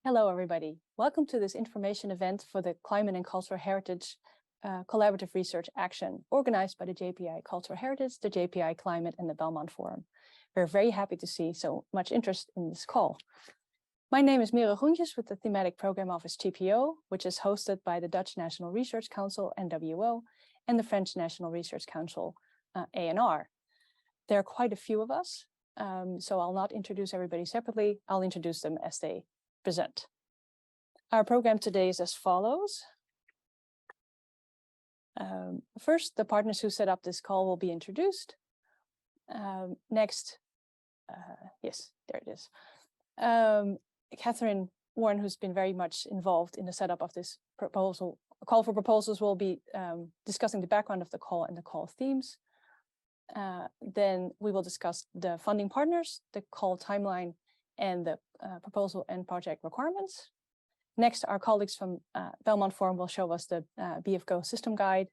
Hello, everybody. Welcome to this information event for the Climate and Cultural Heritage Collaborative Research Action, organized by the JPI Cultural Heritage, the JPI Climate, and the Belmont Forum. We're very happy to see so much interest in this call. My name is Merel Groentjes with the Thematic Program Office TPO, which is hosted by the Dutch National Research Council, NWO, and the French National Research Council, ANR. There are quite a few of us, so I'll not introduce everybody separately. I'll introduce them as they present. Our program today is as follows. First, the partners who set up this call will be introduced. Next, yes, there it is. Catherine Warren, who's been very much involved in the setup of this proposal, call for proposals, will be discussing the background of the call and the call themes. Then we will discuss the funding partners, the call timeline, and the proposal and project requirements. Next, our colleagues from Belmont Forum will show us the BFGO system guide,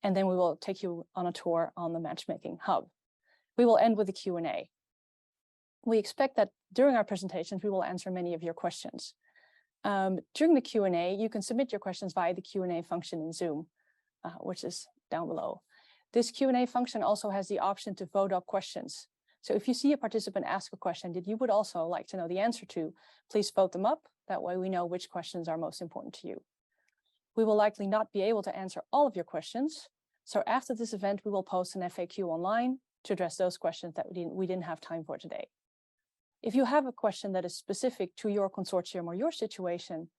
and then we will take you on a tour on the Matchmaking Hub. We will end with a Q&A. We expect that during our presentations, we will answer many of your questions. During the Q&A, you can submit your questions via the Q&A function in Zoom, which is down below. This Q&A function also has the option to vote up questions. So if you see a participant ask a question that you would also like to know the answer to, please vote them up. That way we know which questions are most important to you. We will likely not be able to answer all of your questions. So after this event, we will post an FAQ online to address those questions that we didn't have time for today. If you have a question that is specific to your consortium or your situation,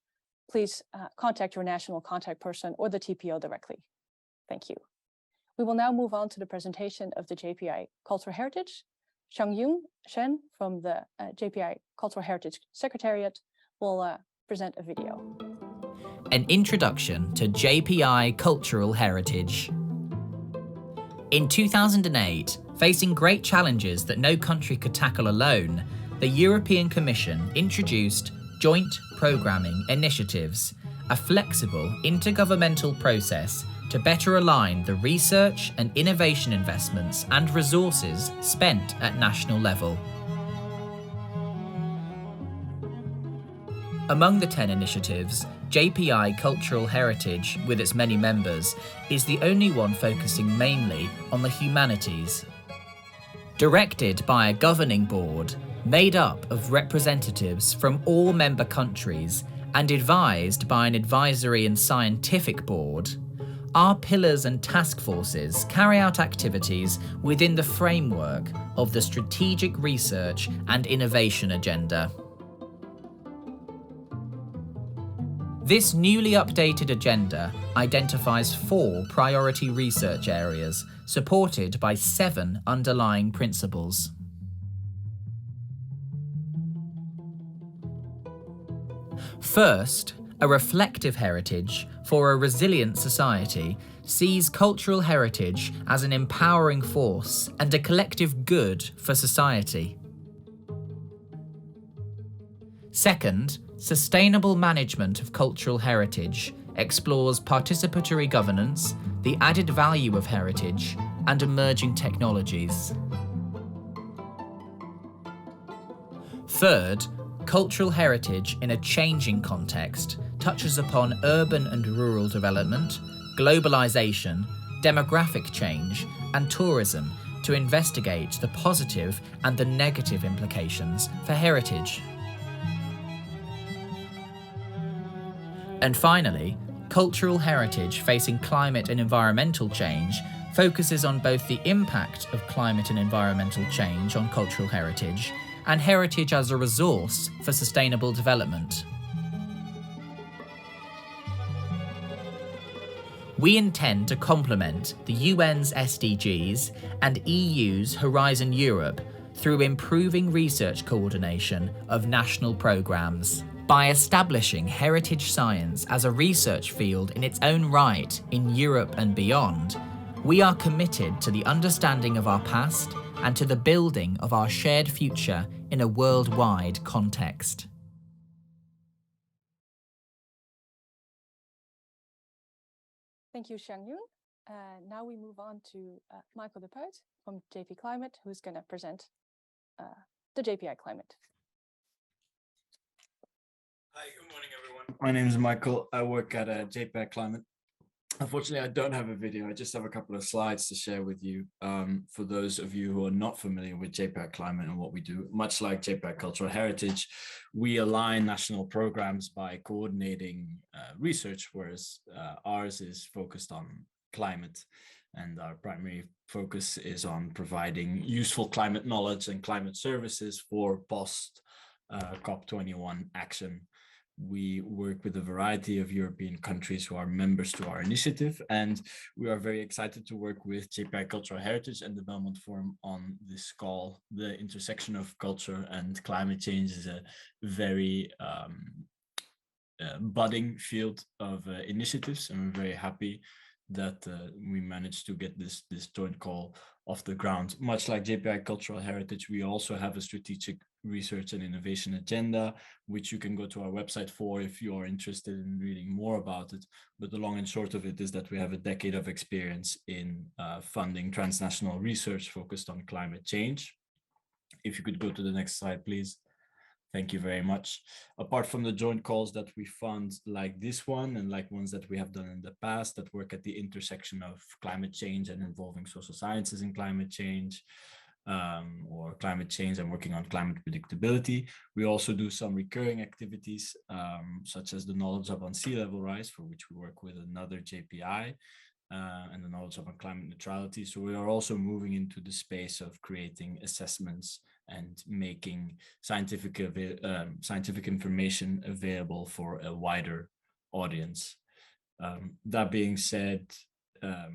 please contact your national contact person or the TPO directly. Thank you. We will now move on to the presentation of the JPI Cultural Heritage. Xiangyun Shen from the JPI Cultural Heritage Secretariat will present a video. An introduction to JPI Cultural Heritage. In 2008, facing great challenges that no country could tackle alone, the European Commission introduced Joint Programming Initiatives, a flexible intergovernmental process to better align the research and innovation investments and resources spent at national level. Among the 10 initiatives, JPI Cultural Heritage, with its many members, is the only one focusing mainly on the humanities. Directed by a governing board made up of representatives from all member countries and advised by an advisory and scientific board, our pillars and task forces carry out activities within the framework of the Strategic Research and Innovation Agenda. This newly updated agenda identifies 4 priority research areas, supported by 7 underlying principles. First, a reflective heritage for a resilient society sees cultural heritage as an empowering force and a collective good for society. Second, sustainable management of cultural heritage explores participatory governance, the added value of heritage, and emerging technologies. Third, cultural heritage in a changing context touches upon urban and rural development, globalization, demographic change, and tourism to investigate the positive and the negative implications for heritage. And finally, cultural heritage facing climate and environmental change focuses on both the impact of climate and environmental change on cultural heritage and heritage as a resource for sustainable development. We intend to complement the UN's SDGs and EU's Horizon Europe through improving research coordination of national programs. By establishing heritage science as a research field in its own right in Europe and beyond, we are committed to the understanding of our past and to the building of our shared future in a worldwide context. Thank you, Xiangyun. Now we move on to Michael de Puit from JP Climate, who's going to present the JPI Climate. Hi, good morning, everyone. My name is Michael. I work at JPEG Climate. Unfortunately, I don't have a video. I just have a couple of slides to share with you. For those of you who are not familiar with JPEG Climate and what we do, much like JPEG Cultural Heritage, we align national programs by coordinating research, whereas ours is focused on climate. And our primary focus is on providing useful climate knowledge and climate services for post COP21 action. We work with a variety of European countries who are members to our initiative, and we are very excited to work with JPI Cultural Heritage and the Belmont Forum on this call. The intersection of culture and climate change is a very budding field of initiatives, and we're very happy that we managed to get this joint call off the ground. Much like JPI Cultural Heritage, we also have a strategic research and innovation agenda, which you can go to our website for if you are interested in reading more about it. But the long and short of it is that we have a decade of experience in funding transnational research focused on climate change. If you could go to the next slide, please. Thank you very much. Apart from the joint calls that we fund like this one and like ones that we have done in the past that work at the intersection of climate change and involving social sciences and climate change, or climate change and working on climate predictability, we also do some recurring activities, such as the Knowledge Hub on Sea Level Rise, for which we work with another JPI, and the Knowledge Hub on Climate Neutrality. So we are also moving into the space of creating assessments and making scientific information available for a wider audience. That being said,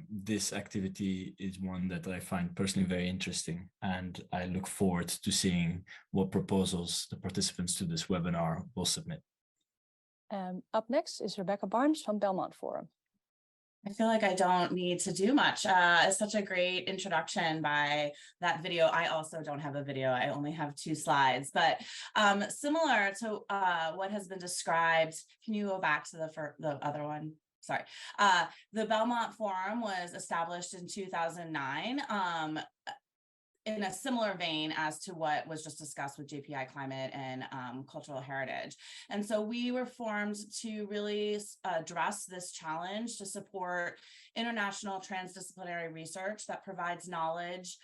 this activity is one that I find personally very interesting, and I look forward to seeing what proposals the participants to this webinar will submit. Up next is Rebecca Barnes from Belmont Forum. I feel like I don't need to do much. It's such a great introduction by that video. I also don't have a video. I only have 2 slides, but similar to what has been described. Can you go back to the other one? Sorry. The Belmont Forum was established in 2009. In a similar vein as to what was just discussed with JPI Climate and Cultural Heritage. And so we were formed to really address this challenge to support international transdisciplinary research that provides knowledge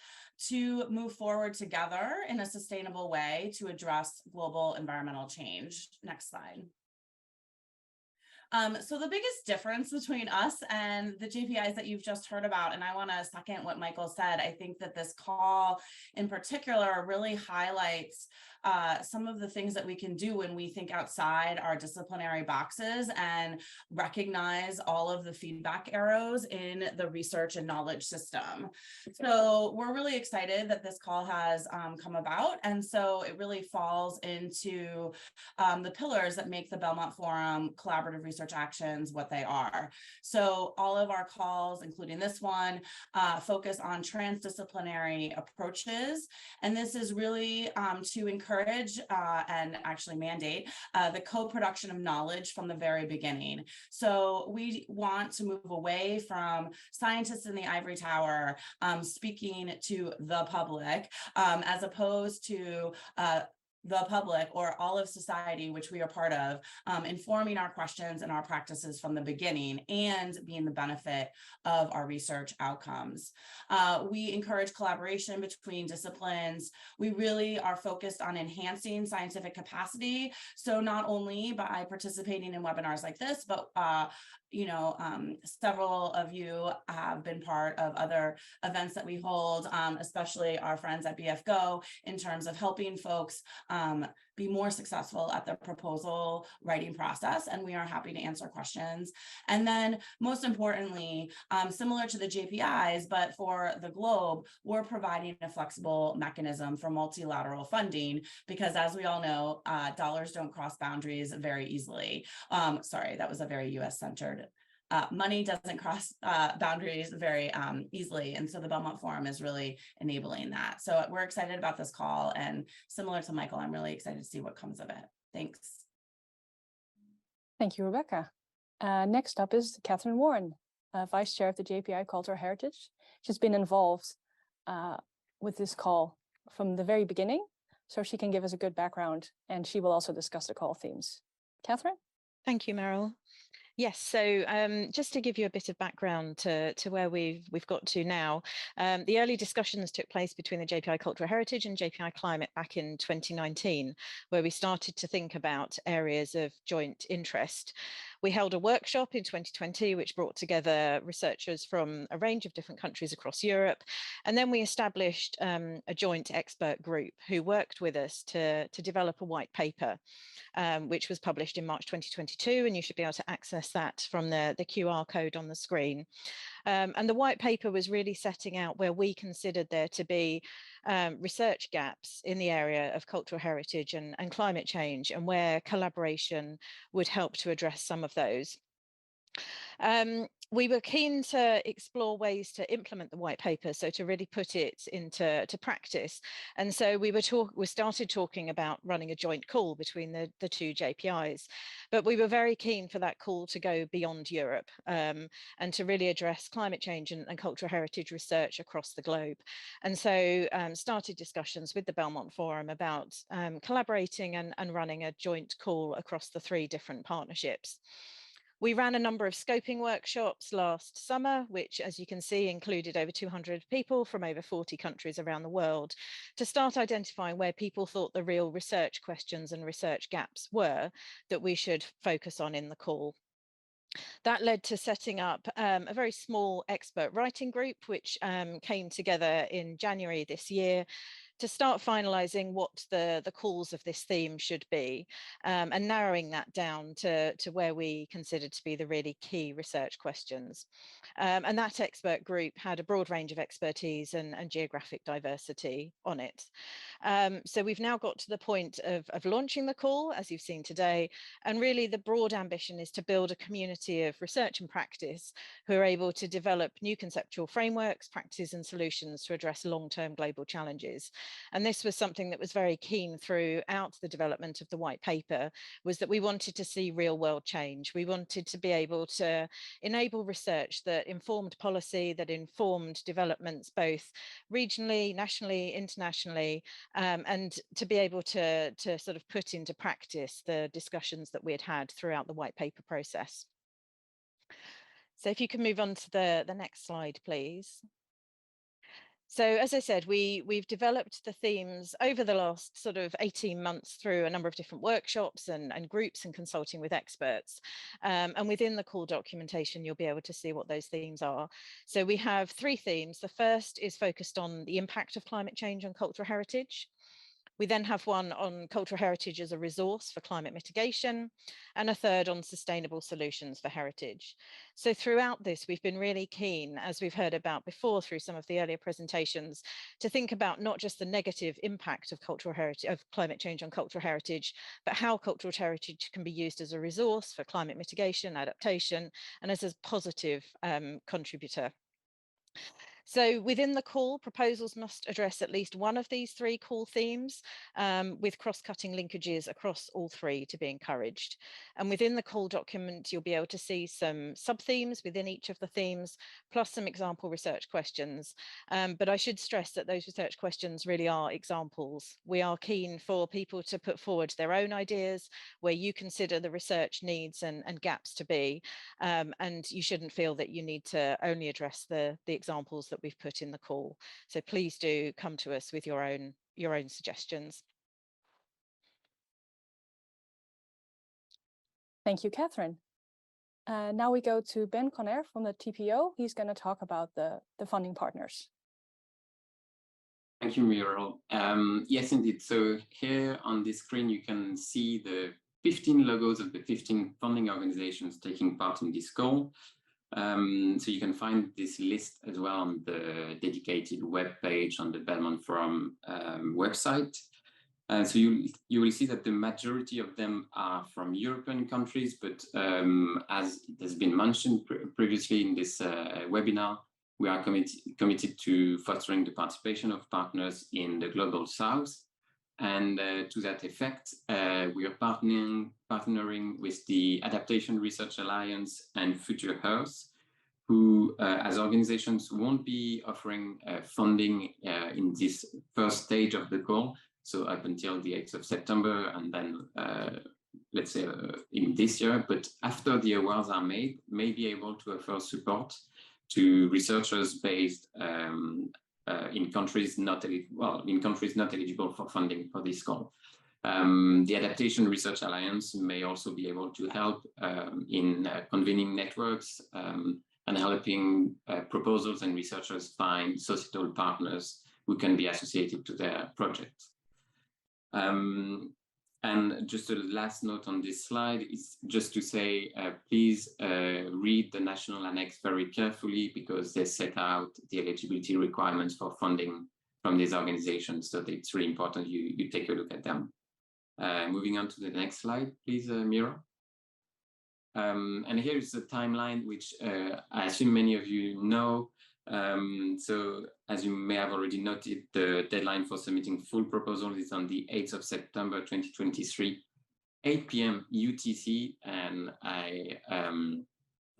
to move forward together in a sustainable way to address global environmental change. Next slide. So the biggest difference between us and the JPIs that you've just heard about, and I want to second what Michael said, I think that this call in particular really highlights some of the things that we can do when we think outside our disciplinary boxes and recognize all of the feedback arrows in the research and knowledge system. So we're really excited that this call has come about. And so it really falls into the pillars that make the Belmont Forum collaborative research actions what they are. So all of our calls, including this one, focus on transdisciplinary approaches. And this is really to encourage and actually mandate the co-production of knowledge from the very beginning. So we want to move away from scientists in the ivory tower speaking to the public, as opposed to the public or all of society, which we are part of, informing our questions and our practices from the beginning and being the benefit of our research outcomes. We encourage collaboration between disciplines. We really are focused on enhancing scientific capacity. So not only by participating in webinars like this, but several of you have been part of other events that we hold, especially our friends at BFGO, in terms of helping folks be more successful at the proposal writing process. And we are happy to answer questions. And then most importantly, similar to the JPIs, but for the globe, we're providing a flexible mechanism for multilateral funding, because as we all know, dollars don't cross boundaries very easily. Sorry, that was a very US centered. Money doesn't cross boundaries very easily. And so the Belmont Forum is really enabling that. So we're excited about this call, and similar to Michael, I'm really excited to see what comes of it. Thanks. Thank you, Rebecca. Next up is Catherine Warren, Vice Chair of the JPI Cultural Heritage. She's been involved with this call from the very beginning, so she can give us a good background, and she will also discuss the call themes. Catherine? Thank you, Meryl. Yes, so just to give you a bit of background to where we've got to now, the early discussions took place between the JPI Cultural Heritage and JPI Climate back in 2019, where we started to think about areas of joint interest. We held a workshop in 2020, which brought together researchers from a range of different countries across Europe. And then we established a joint expert group who worked with us to develop a white paper, which was published in March 2022, and you should be able to access that from the QR code on the screen. And the white paper was really setting out where we considered there to be research gaps in the area of cultural heritage and climate change, and where collaboration would help to address some of those. We were keen to explore ways to implement the white paper, so to really put it into practice. And so we started talking about running a joint call between the two JPIs, but we were very keen for that call to go beyond Europe and to really address climate change and cultural heritage research across the globe. And so started discussions with the Belmont Forum about collaborating and running a joint call across the 3 different partnerships. We ran a number of scoping workshops last summer, which, as you can see, included over 200 people from over 40 countries around the world, to start identifying where people thought the real research questions and research gaps were that we should focus on in the call. That led to setting up a very small expert writing group, which came together in January this year, to start finalising what the calls of this theme should be, and narrowing that down to where we considered to be the really key research questions. And that expert group had a broad range of expertise and geographic diversity on it. So we've now got to the point of launching the call, as you've seen today, and really the broad ambition is to build a community of research and practice who are able to develop new conceptual frameworks, practices and solutions to address long-term global challenges. And this was something that was very keen throughout the development of the white paper, was that we wanted to see real world change. We wanted to be able to enable research that informed policy, that informed developments both regionally, nationally, internationally, and to be able to sort of put into practice the discussions that we had had throughout the white paper process. So if you can move on to the next slide, please. So as I said, we've developed the themes over the last sort of 18 months through a number of different workshops and groups and consulting with experts. And within the call documentation, you'll be able to see what those themes are. So we have 3 themes. The first is focused on the impact of climate change on cultural heritage. We then have one on cultural heritage as a resource for climate mitigation, and a third on sustainable solutions for heritage. So throughout this, we've been really keen, as we've heard about before through some of the earlier presentations, to think about not just the negative impact of cultural heritage, of climate change on cultural heritage, but how cultural heritage can be used as a resource for climate mitigation, adaptation, and as a positive contributor. So within the call, proposals must address at least one of these 3 call themes, with cross-cutting linkages across all 3 to be encouraged. And within the call document, you'll be able to see some sub-themes within each of the themes, plus some example research questions. But I should stress that those research questions really are examples. We are keen for people to put forward their own ideas, where you consider the research needs and gaps to be, and you shouldn't feel that you need to only address the examples that we've put in the call. So please do come to us with your own suggestions. Thank you, Catherine. Now we go to Ben Conner from the TPO. He's going to talk about the funding partners. Thank you, Meryl. Yes, indeed. So here on this screen, you can see the 15 logos of the 15 funding organizations taking part in this call. So you can find this list as well on the dedicated web page on the Belmont Forum website. So you will see that the majority of them are from European countries, but as it has been mentioned previously in this webinar, we are committed to fostering the participation of partners in the Global South. And to that effect, we are partnering with the Adaptation Research Alliance and Future Earth, who, as organizations, won't be offering funding in this first stage of the call, so up until the 8th of September, and then let's say in this year, but after the awards are made, may be able to offer support to researchers based in countries not eligible for funding for this call. The Adaptation Research Alliance may also be able to help in convening networks and helping proposals and researchers find societal partners who can be associated to their projects. And just a last note on this slide is just to say, please read the National Annex very carefully, because they set out the eligibility requirements for funding from these organizations. So it's really important you take a look at them. Moving on to the next slide, please, Mira. And here is the timeline, which I assume many of you know. So as you may have already noted, the deadline for submitting full proposals is on the 8th of September 2023, 8 p.m. UTC, and I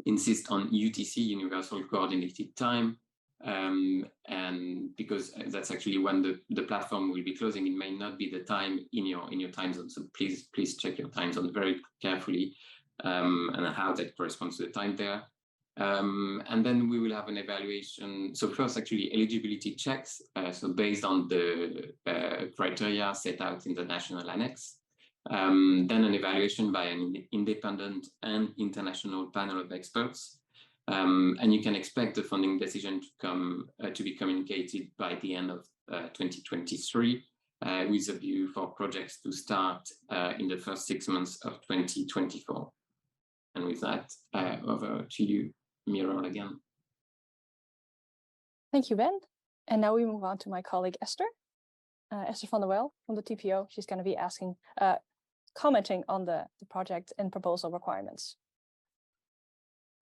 insist on UTC, Universal Coordinated Time, and because that's actually when the platform will be closing. It may not be the time in your time zone, so please check your time zone very carefully and how that corresponds to the time there. And then we will have an evaluation. So first, actually, eligibility checks. So based on the criteria set out in the National Annex. Then an evaluation by an independent and international panel of experts. And you can expect the funding decision to be communicated by the end of 2023, with a view for projects to start in the first 6 months of 2024. And with that, over to you, Mira, again. Thank you, Ben. And now we move on to my colleague, Esther. Esther van der Wel from the TPO. She's going to be commenting on the project and proposal requirements.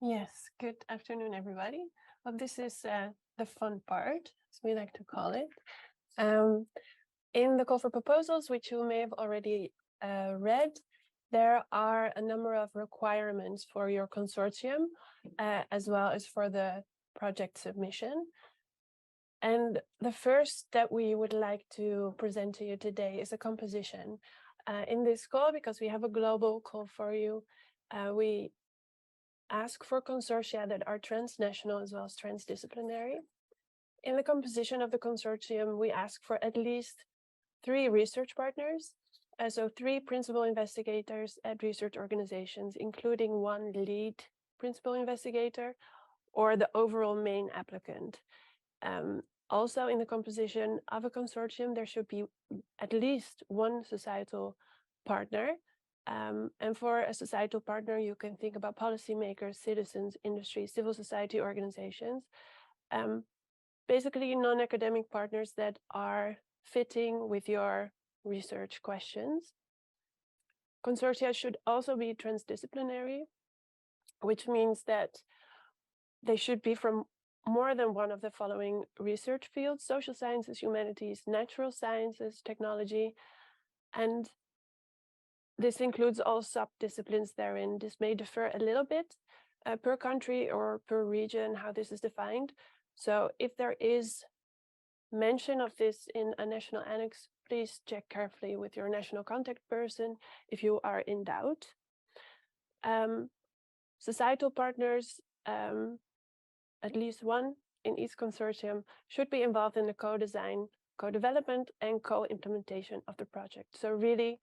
Yes, good afternoon, everybody. Well, this is the fun part, as we like to call it. In the call for proposals, which you may have already read, there are a number of requirements for your consortium, as well as for the project submission. And the first that we would like to present to you today is a composition. In this call, because we have a global call for you, we ask for consortia that are transnational as well as transdisciplinary. In the composition of the consortium, we ask for at least 3 research partners, so 3 principal investigators at research organizations, including 1 lead principal investigator or the overall main applicant. Also, in the composition of a consortium, there should be at least 1 societal partner. And for a societal partner, you can think about policymakers, citizens, industry, civil society organizations, basically non-academic partners that are fitting with your research questions. Consortia should also be transdisciplinary, which means that they should be from more than one of the following research fields: social sciences, humanities, natural sciences, technology, and this includes all sub-disciplines therein. This may differ a little bit per country or per region, how this is defined. So if there is mention of this in a national annex, please check carefully with your national contact person if you are in doubt. Societal partners, at least 1 in each consortium, should be involved in the co-design, co-development, and co-implementation of the project. So really,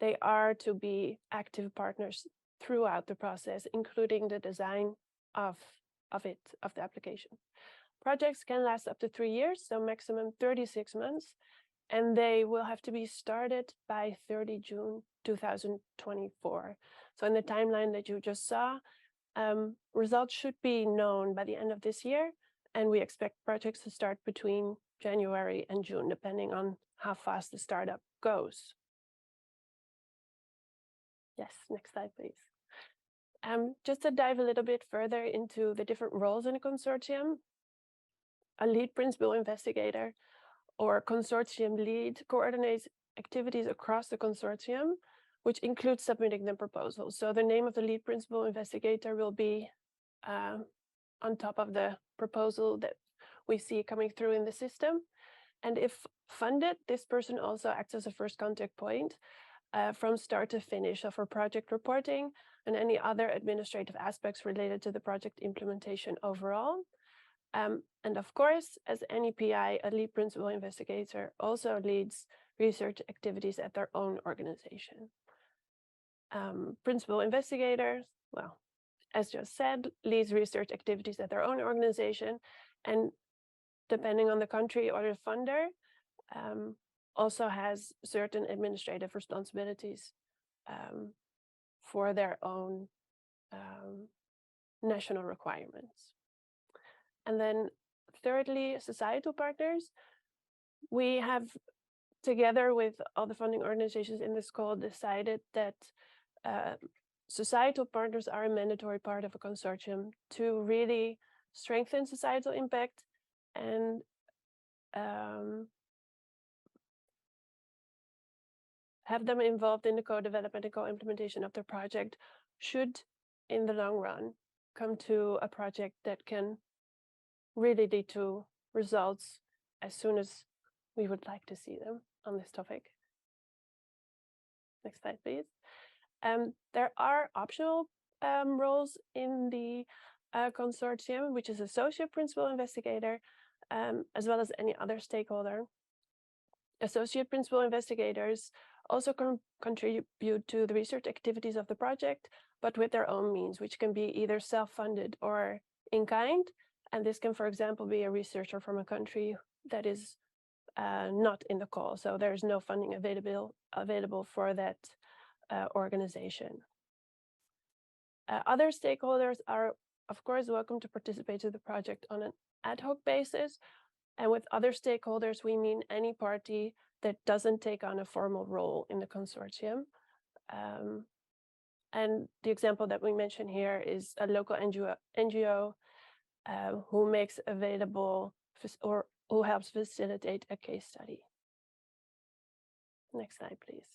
they are to be active partners throughout the process, including the design of the application. Projects can last up to 3 years, so maximum 36 months, and they will have to be started by 30 June 2024. So in the timeline that you just saw, results should be known by the end of this year, and we expect projects to start between January and June, depending on how fast the startup goes. Yes, next slide, please. Just to dive a little bit further into the different roles in a consortium, a lead principal investigator or consortium lead coordinates activities across the consortium, which includes submitting the proposals. So the name of the lead principal investigator will be on top of the proposal that we see coming through in the system. And if funded, this person also acts as a first contact point from start to finish. So for project reporting and any other administrative aspects related to the project implementation overall. And of course, as any PI, a lead principal investigator also leads research activities at their own organization. Principal investigators, well, as just said, leads research activities at their own organization, and depending on the country or the funder, also has certain administrative responsibilities for their own national requirements. And then thirdly, societal partners. We have, together with all the funding organizations in this call, decided that societal partners are a mandatory part of a consortium to really strengthen societal impact and have them involved in the co-development and co-implementation of their project should, in the long run, come to a project that can really lead to results as soon as we would like to see them on this topic. Next slide, please. There are optional roles in the consortium, which is associate principal investigator, as well as any other stakeholder. Associate principal investigators also contribute to the research activities of the project, but with their own means, which can be either self-funded or in kind. And this can, for example, be a researcher from a country that is not in the call. So there's no funding available for that organization. Other stakeholders are, of course, welcome to participate in the project on an ad hoc basis. And with other stakeholders, we mean any party that doesn't take on a formal role in the consortium. And the example that we mention here is a local NGO who makes available or who helps facilitate a case study. Next slide, please.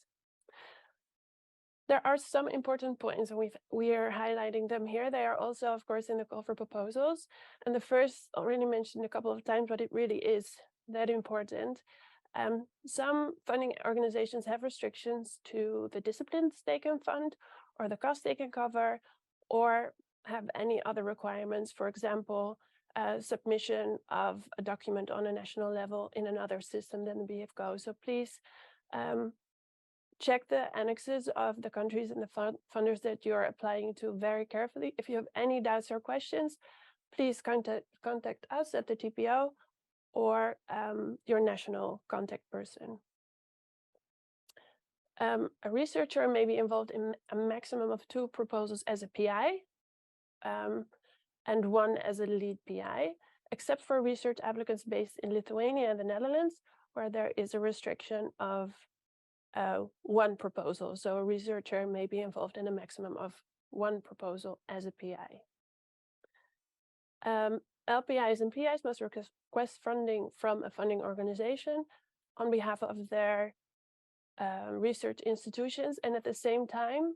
There are some important points, and we are highlighting them here. They are also, of course, in the call for proposals. And the first, already mentioned a couple of times, but it really is that important. Some funding organizations have restrictions to the disciplines they can fund, or the cost they can cover, or have any other requirements, for example, submission of a document on a national level in another system than the BFGO. So please check the annexes of the countries and the funders that you're applying to very carefully. If you have any doubts or questions, please contact us at the TPO or your national contact person. A researcher may be involved in a maximum of 2 proposals as a PI and 1 as a lead PI, except for research applicants based in Lithuania and the Netherlands, where there is a restriction of 1 proposal. So a researcher may be involved in a maximum of 1 proposal as a PI. LPIs and PIs must request funding from a funding organization on behalf of their research institutions, and at the same time,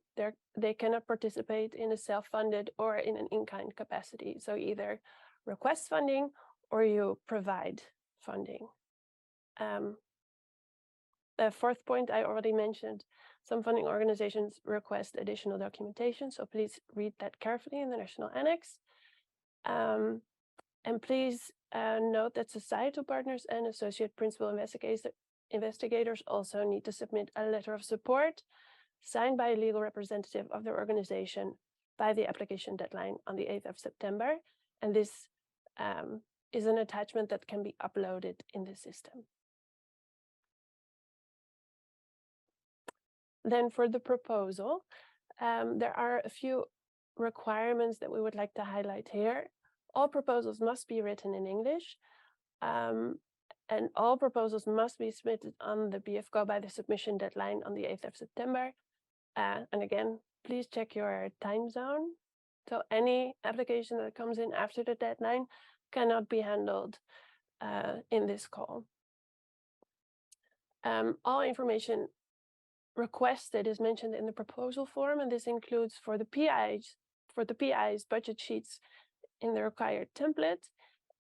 they cannot participate in a self-funded or in an in-kind capacity. So either request funding or you provide funding. The 4th point I already mentioned, some funding organizations request additional documentation, so please read that carefully in the national annex. And please note that societal partners and associate principal investigators also need to submit a letter of support signed by a legal representative of their organization by the application deadline on the 8th of September. And this is an attachment that can be uploaded in the system. Then for the proposal, there are a few requirements that we would like to highlight here. All proposals must be written in English, and all proposals must be submitted on the BFGO by the submission deadline on the 8th of September. And again, please check your time zone. So any application that comes in after the deadline cannot be handled in this call. All information requested is mentioned in the proposal form, and this includes for the PIs budget sheets in the required template,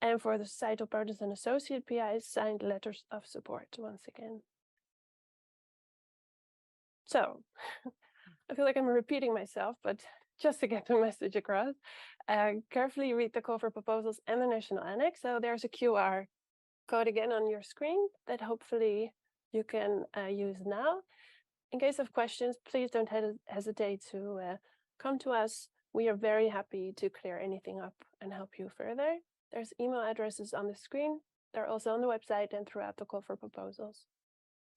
and for the societal partners and associate PIs signed letters of support once again. So I feel like I'm repeating myself, but just to get the message across, carefully read the call for proposals and the national annex. So there's a QR code again on your screen that hopefully you can use now. In case of questions, please don't hesitate to come to us. We are very happy to clear anything up and help you further. There's email addresses on the screen. They're also on the website and throughout the call for proposals.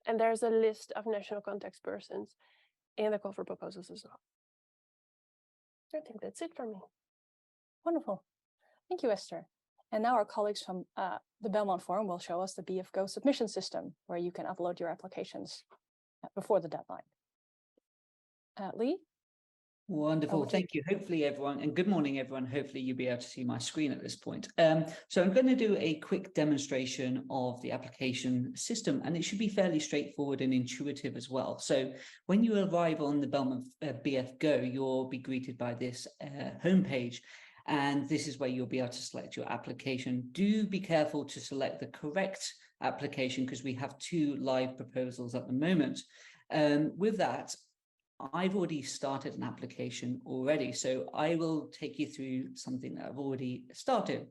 And there's a list of national contact persons in the call for proposals as well. I think that's it for me. Wonderful. Thank you, Esther. And now our colleagues from the Belmont Forum will show us the BFGO submission system, where you can upload your applications before the deadline. Lee? Wonderful, thank you. Hopefully everyone, and good morning everyone, hopefully you'll be able to see my screen at this point. So I'm going to do a quick demonstration of the application system, and it should be fairly straightforward and intuitive as well. So when you arrive on the Belmont BFGO, you'll be greeted by this homepage, and this is where you'll be able to select your application. Do be careful to select the correct application, because we have 2 live proposals at the moment. With that, I've already started an application already, so I will take you through something that I've already started.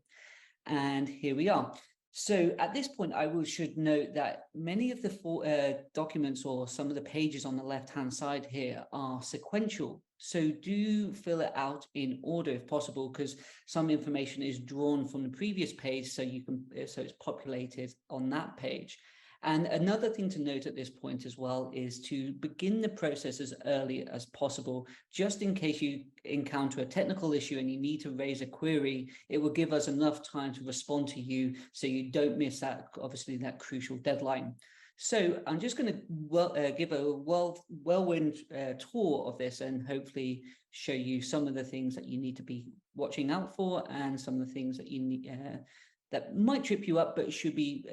And here we are. So at this point, should note that many of the documents, or some of the pages on the left-hand side here, are sequential. So do fill it out in order if possible, because some information is drawn from the previous page, so it's populated on that page. And another thing to note at this point as well is to begin the process as early as possible, just in case you encounter a technical issue and you need to raise a query. It will give us enough time to respond to you, so you don't miss that, obviously, that crucial deadline. So I'm just going to give a whirlwind tour of this, and hopefully show you some of the things that you need to be watching out for, and some of the things that you need that might trip you up, but it should be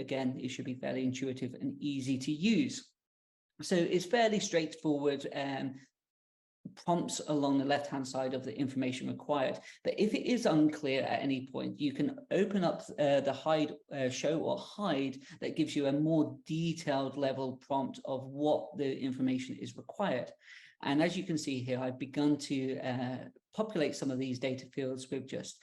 fairly intuitive and easy to use. So it's fairly straightforward, prompts along the left-hand side of the information required. But if it is unclear at any point, you can open up the show or hide that gives you a more detailed level prompt of what the information is required. And as you can see here, I've begun to populate some of these data fields with just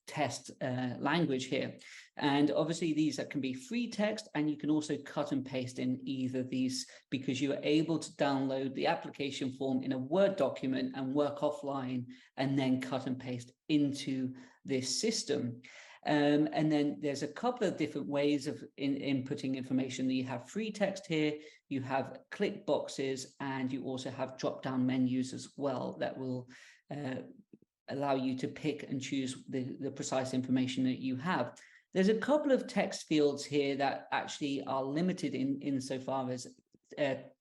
test language here. And obviously these can be free text, and you can also cut and paste in either of these, because you are able to download the application form in a Word document and work offline, and then cut and paste into this system. And then there's a couple of different ways of inputting information. You have free text here, you have click boxes, and you also have drop-down menus as well that will allow you to pick and choose the precise information that you have. There's a couple of text fields here that actually are limited insofar as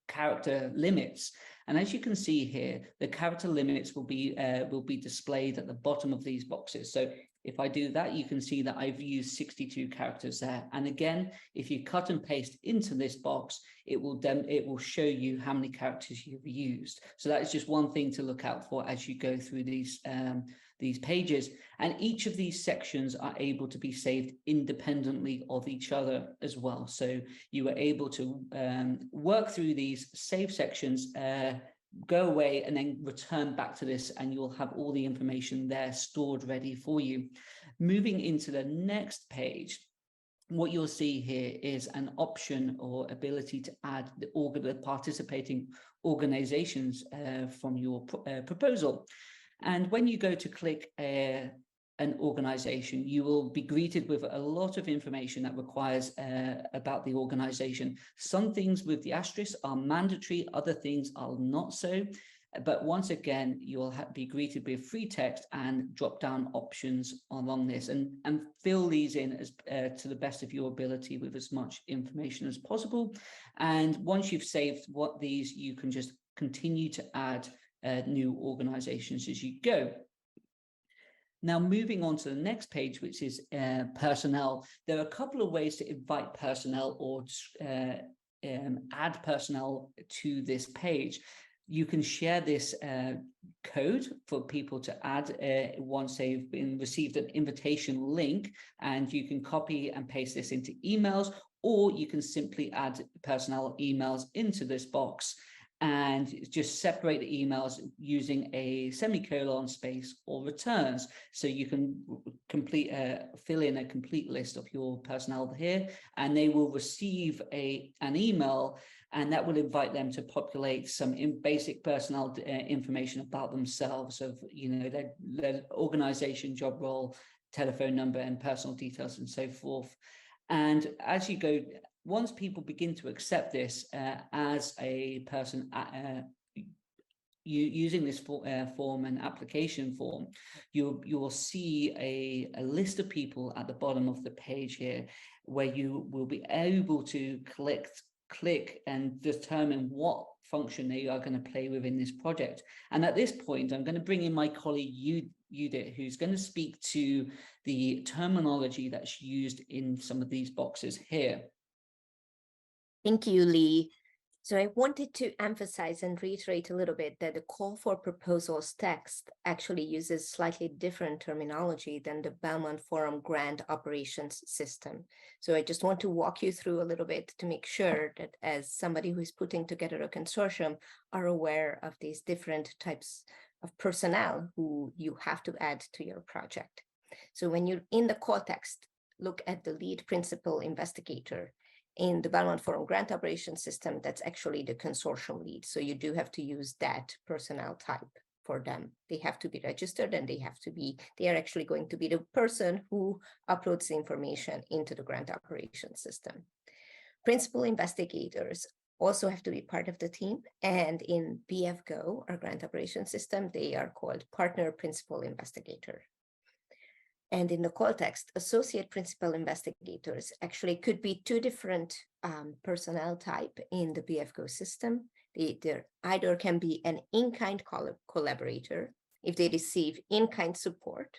character limits. And as you can see here, the character limits will be displayed at the bottom of these boxes. So if I do that, you can see that I've used 62 characters there. And again, if you cut and paste into this box, it will show you how many characters you've used. So that is just one thing to look out for as you go through these pages. And each of these sections are able to be saved independently of each other as well. So you are able to work through these save sections, go away, and then return back to this, and you'll have all the information there stored ready for you. Moving into the next page, what you'll see here is an option or ability to add the participating organizations from your proposal. And when you go to click an organization, you will be greeted with a lot of information that requires about the organization. Some things with the asterisk are mandatory, other things are not so. But once again, you'll be greeted with free text and drop-down options along this, and fill these in as to the best of your ability with as much information as possible. And once you've saved these, you can just continue to add new organizations as you go. Now, moving on to the next page, which is personnel. There are a couple of ways to invite personnel or add personnel to this page. You can share this code for people to add once they've received an invitation link, and you can copy and paste this into emails, or you can simply add personnel emails into this box. and just separate the emails using a semicolon space or returns. So you can fill in a complete list of your personnel here, and they will receive an email, and that will invite them to populate some basic personnel information about themselves, of their organization, job role, telephone number, and personal details, and so forth. And as you go, once people begin to accept this as a person using this form and application form, you will see a list of people at the bottom of the page here, where you will be able to click and determine what function they are going to play within this project. And at this point, I'm going to bring in my colleague Judith, who's going to speak to the terminology that's used in some of these boxes here. Thank you, Lee. So I wanted to emphasize and reiterate a little bit that the call for proposals text actually uses slightly different terminology than the Belmont Forum grant operations system. So I just want to walk you through a little bit to make sure that, as somebody who is putting together a consortium, are aware of these different types of personnel who you have to add to your project. So when you're in the call text, look at the lead principal investigator. In the Belmont Forum grant operations system, that's actually the consortium lead. So you do have to use that personnel type for them. They have to be registered, and they are actually going to be the person who uploads the information into the grant operations system. Principal investigators also have to be part of the team. And in BFGO, our grant operations system, they are called partner principal investigator. And in the call text, associate principal investigators actually could be two different personnel type in the BFGO system. They either can be an in-kind collaborator if they receive in-kind support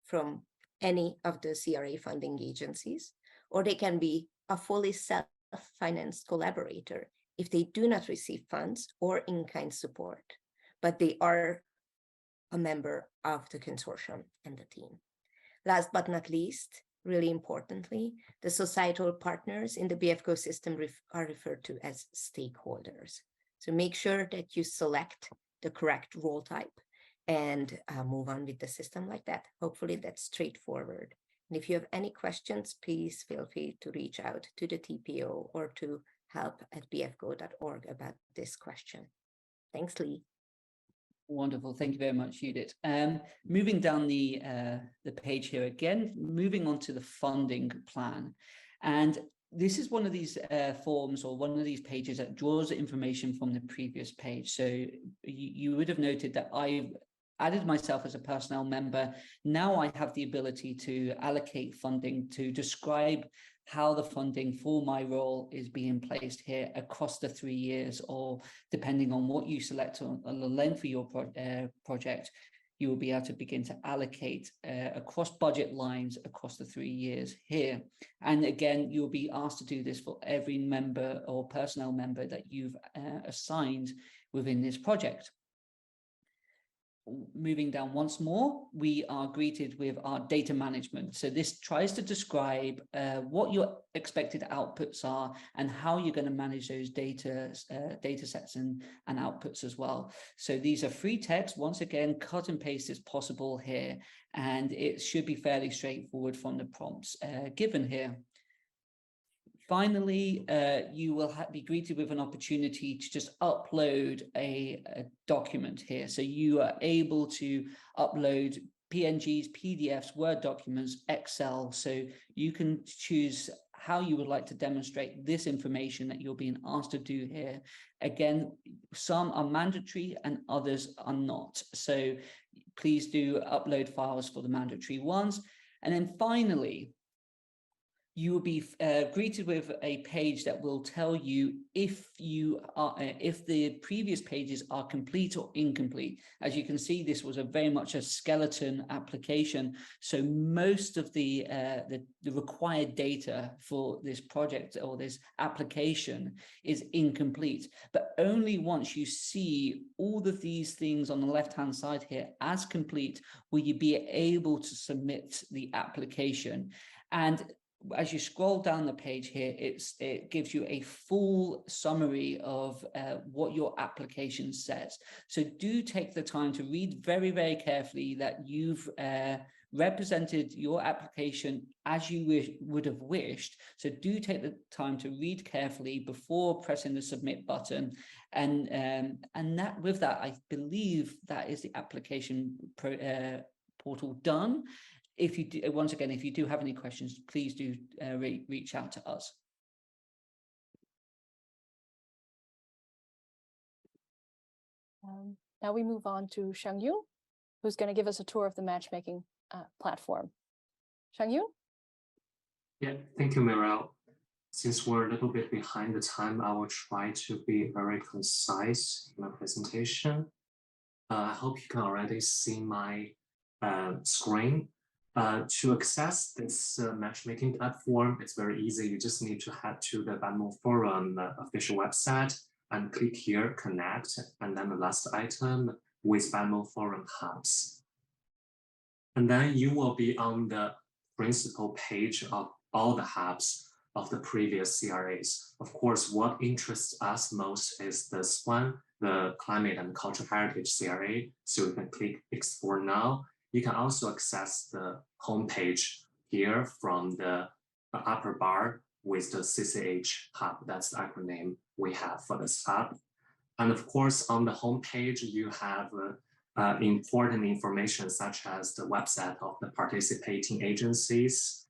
from any of the CRA funding agencies, or they can be a fully self-financed collaborator if they do not receive funds or in-kind support, but they are a member of the consortium and the team. Last but not least, really importantly, the societal partners in the BFGO system are referred to as stakeholders. So make sure that you select the correct role type and move on with the system like that. Hopefully that's straightforward. And if you have any questions, please feel free to reach out to the TPO or to help@bfgo.org about this question. Thanks, Lee. Wonderful. Thank you very much, Judith. Moving down the page here again, moving on to the funding plan. And this is one of these forms, or one of these pages that draws information from the previous page. So you would have noted that I added myself as a personnel member. Now I have the ability to allocate funding, to describe how the funding for my role is being placed here across the 3 years, or depending on what you select on the length of your project, you will be able to begin to allocate across budget lines across the 3 years here. And again, you'll be asked to do this for every member or personnel member that you've assigned within this project. Moving down once more, we are greeted with our data management. So this tries to describe what your expected outputs are and how you're going to manage those data sets and outputs as well. So these are free text. Once again, cut and paste is possible here, and it should be fairly straightforward from the prompts given here. Finally, you will be greeted with an opportunity to just upload a document here. So you are able to upload PNGs, PDFs, Word documents, Excel. So you can choose how you would like to demonstrate this information that you're being asked to do here. Again, some are mandatory and others are not. So please do upload files for the mandatory ones. And then finally, you will be greeted with a page that will tell you if the previous pages are complete or incomplete. As you can see, this was very much a skeleton application. So most of the required data for this project or this application is incomplete. But only once you see all of these things on the left-hand side here as complete will you be able to submit the application. And as you scroll down the page here, it gives you a full summary of what your application says. So do take the time to read very, very carefully that you've represented your application as you would have wished. So do take the time to read carefully before pressing the submit button. And that with that, I believe that is the application portal done. If you do, once again, if you do have any questions, please do reach out to us. Now we move on to Shangyu, who's going to give us a tour of the matchmaking platform. Shangyu? Yeah, thank you, Mirel. Since we're a little bit behind the time, I will try to be very concise in my presentation. I hope you can already see my screen. To access this matchmaking platform, it's very easy. You just need to head to the Banmo Forum official website and click here, connect, and then the last item with Banmo Forum hubs. And then you will be on the principal page of all the hubs of the previous CRAs. Of course, what interests us most is this one, the Climate and Cultural Heritage CRA. So you can click Explore Now. You can also access the homepage here from the upper bar with the CCH hub. That's the acronym we have for this hub. And of course, on the homepage, you have important information such as the website of the participating agencies.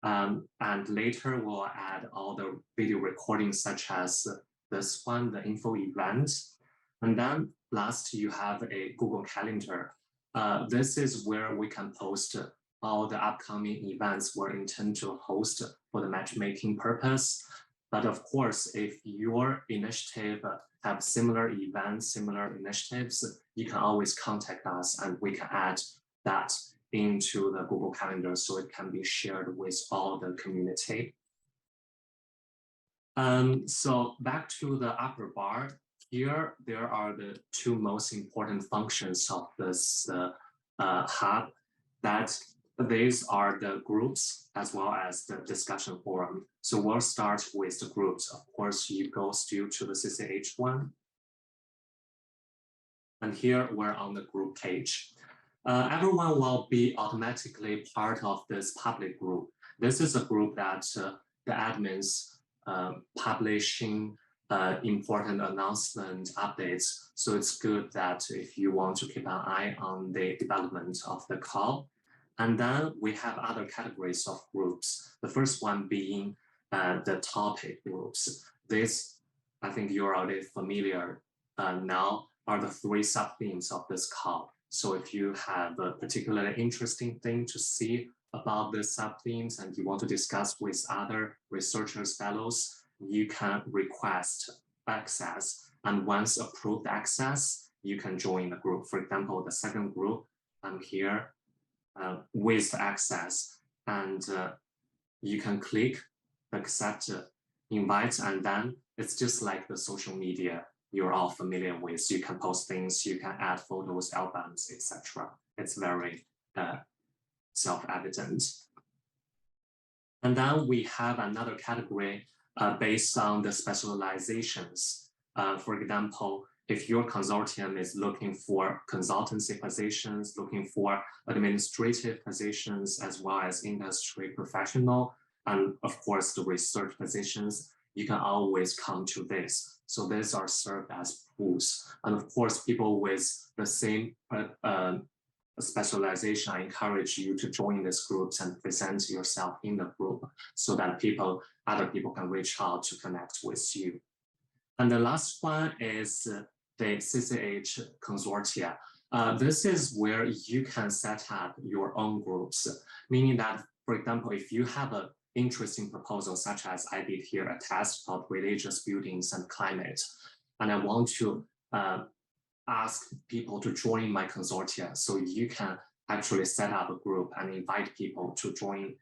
And later we'll add all the video recordings such as this one, the info event. And then last, you have a Google Calendar. This is where we can post all the upcoming events we intend to host for the matchmaking purpose. But of course, if your initiative have similar events, similar initiatives, you can always contact us and we can add that into the Google Calendar so it can be shared with all the community. So back to the upper bar. Here, there are the two most important functions of this hub. That these are the groups as well as the discussion forum. So we'll start with the groups. Of course, you go still to the CCH one. And here we're on the group page. Everyone will be automatically part of this public group. This is a group that the admins publishing important announcement updates. So it's good that if you want to keep an eye on the development of the call. And then we have other categories of groups. The first one being the topic groups. This, I think you're already familiar now, are the three sub-themes of this call. So if you have a particularly interesting thing to see about the sub-themes and you want to discuss with other researchers, fellows, you can request access. And once approved access, you can join the group. For example, the second group, I'm here with access, and you can click accept invite, and then it's just like the social media you're all familiar with. You can post things, you can add photos, albums, etc. It's very self-evident. And then we have another category based on the specializations. For example, if your consortium is looking for consultancy positions, looking for administrative positions, as well as industry professional, and of course the research positions, you can always come to this. So these are served as pools. And of course, people with the same specialization, I encourage you to join these groups and present yourself in the group so that other people can reach out to connect with you. And the last one is the CCH consortia. This is where you can set up your own groups, meaning that, for example, if you have an interesting proposal, such as I did here, a test about religious buildings and climate, and I want to ask people to join my consortia, so you can actually set up a group and invite people to join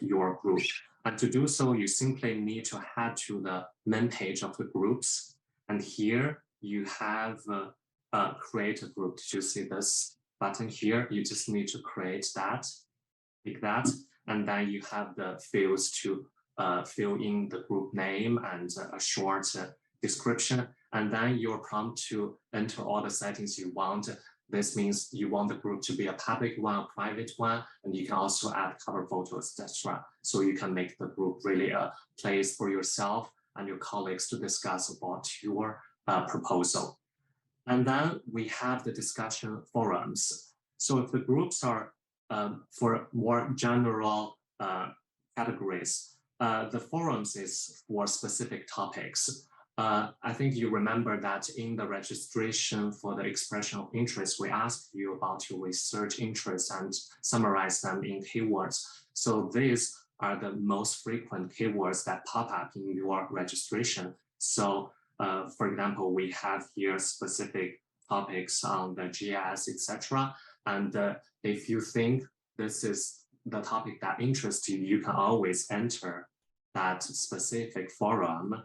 your group. And to do so, you simply need to head to the main page of the groups. And here you have create a group. Did you see this button here? You just need to create that, click that. and then you have the fields to fill in the group name and a short description, and then you're prompted to enter all the settings you want. This means you want the group to be a public one, a private one, and you can also add cover photos, etc. So you can make the group really a place for yourself and your colleagues to discuss about your proposal. And then we have the discussion forums. So if the groups are for more general categories, the forums is for specific topics. I think you remember that in the registration for the expression of interest, we asked you about your research interests and summarize them in keywords. So these are the most frequent keywords that pop up in your registration. So for example, we have here specific topics on the GIS, etc. And if you think this is the topic that interests you, you can always enter that specific forum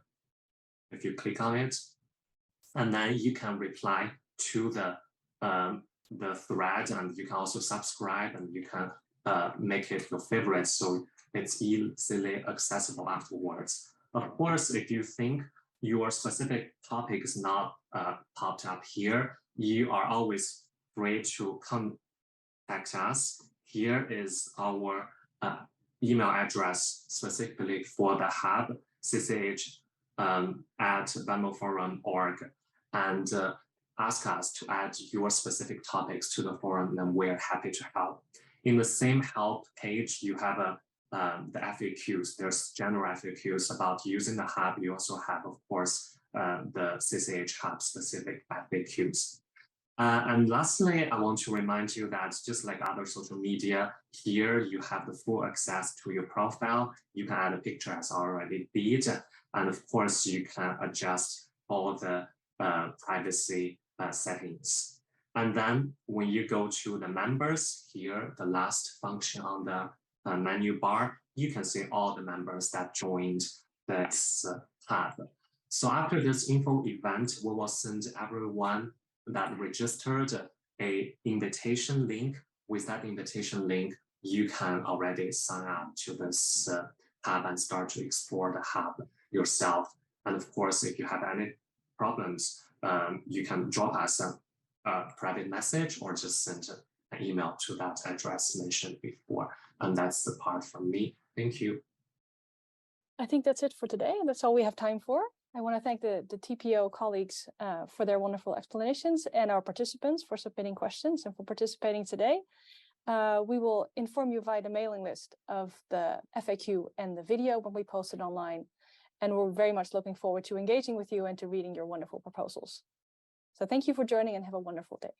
if you click on it, and then you can reply to the thread, and you can also subscribe, and you can make it your favorite, so it's easily accessible afterwards. Of course, if you think your specific topic is not popped up here, you are always free to contact us. Here is our email address specifically for the hub, CCH at venmoforum.org, and ask us to add your specific topics to the forum, and we're happy to help. In the same help page, you have the FAQs. There's general FAQs about using the hub. You also have, of course, the CCH hub specific FAQs. And lastly, I want to remind you that just like other social media, here you have the full access to your profile. You can add a picture as already did. And of course, you can adjust all the privacy settings. And then when you go to the members here, the last function on the menu bar, you can see all the members that joined this hub. So after this info event, we will send everyone that registered a invitation link. With that invitation link, you can already sign up to this hub and start to explore the hub yourself. And of course, if you have any problems, you can drop us a private message or just send an email to that address mentioned before. And that's the part from me. Thank you. I think that's it for today. That's all we have time for. I want to thank the TPO colleagues for their wonderful explanations, and our participants for submitting questions and for participating today. We will inform you via the mailing list of the FAQ and the video when we post it online. And we're very much looking forward to engaging with you and to reading your wonderful proposals. So thank you for joining, and have a wonderful day.